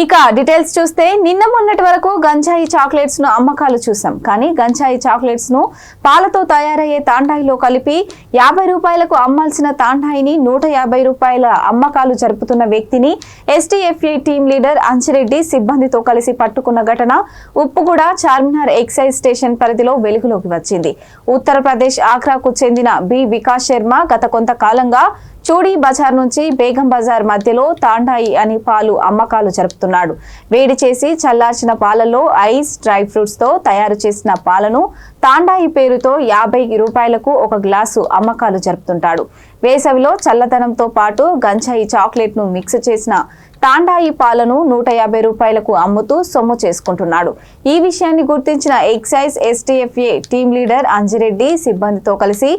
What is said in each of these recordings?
ఇక డీటెయిల్స్ చూస్తే నిన్న మొన్నటి వరకు గంజాయి చాక్లెట్స్ ను అమ్మకాలు చూసాం. కానీ గంజాయి చాక్లెట్స్ ను పాలతో తయారయ్యే తాండాయిలో కలిపి 50 రూపాయలకు అమ్మాల్సిన తాండాయిని 150 రూపాయల అమ్మకాలు జరుపుతున్న వ్యక్తిని ఎస్టీఎఫ్ఏ టీం లీడర్ అంజిరెడ్డి సిబ్బందితో కలిసి పట్టుకున్న ఘటన ఉప్పుగూడ చార్మినార్ ఎక్సైజ్ స్టేషన్ పరిధిలో వెలుగులోకి వచ్చింది. ఉత్తరప్రదేశ్ ఆగ్రాకు చెందిన బి వికాస్ శర్మ గత కొంతకాలంగా చూడీ బజార్ నుంచి బేగం బజార్ మధ్యలో తాండాయి అని పాలు అమ్మకాలు జరుపుతున్నాడు. వేడి చేసి చల్లార్చిన పాలలో ఐస్, డ్రై ఫ్రూట్స్ తో తయారు చేసిన పాలను తాండాయి పేరుతో 50 రూపాయలకు ఒక గ్లాసు అమ్మకాలు జరుపుతుంటాడు. వేసవిలో చల్లదనంతో పాటు గంజాయి చాక్లెట్ ను మిక్స్ చేసిన తాండాయి పాలను 150 రూపాయలకు అమ్ముతూ సొమ్ము చేసుకుంటున్నాడు. ఈ విషయాన్ని గుర్తించిన ఎక్సైజ్ ఎస్టీఎఫ్ఏ టీం లీడర్ అంజిరెడ్డి సిబ్బందితో కలిసి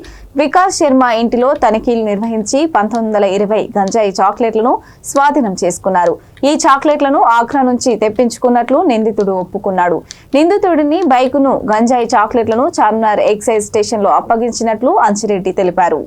వికాస్ శర్మ ఇంటిలో తనిఖీలు నిర్వహించి 1920 గంజాయి చాక్లెట్లను స్వాధీనం చేసుకున్నారు. ఈ చాక్లెట్లను ఆగ్రా నుంచి తెప్పించుకున్నట్లు నిందితుడు ఒప్పుకున్నాడు. నిందితుడిని బైకును, గంజాయి చాక్లెట్లను చార్మినార్ ఎక్సైజ్ స్టేషన్ లో అప్పగించినట్లు అంజిరెడ్డి తెలిపారు.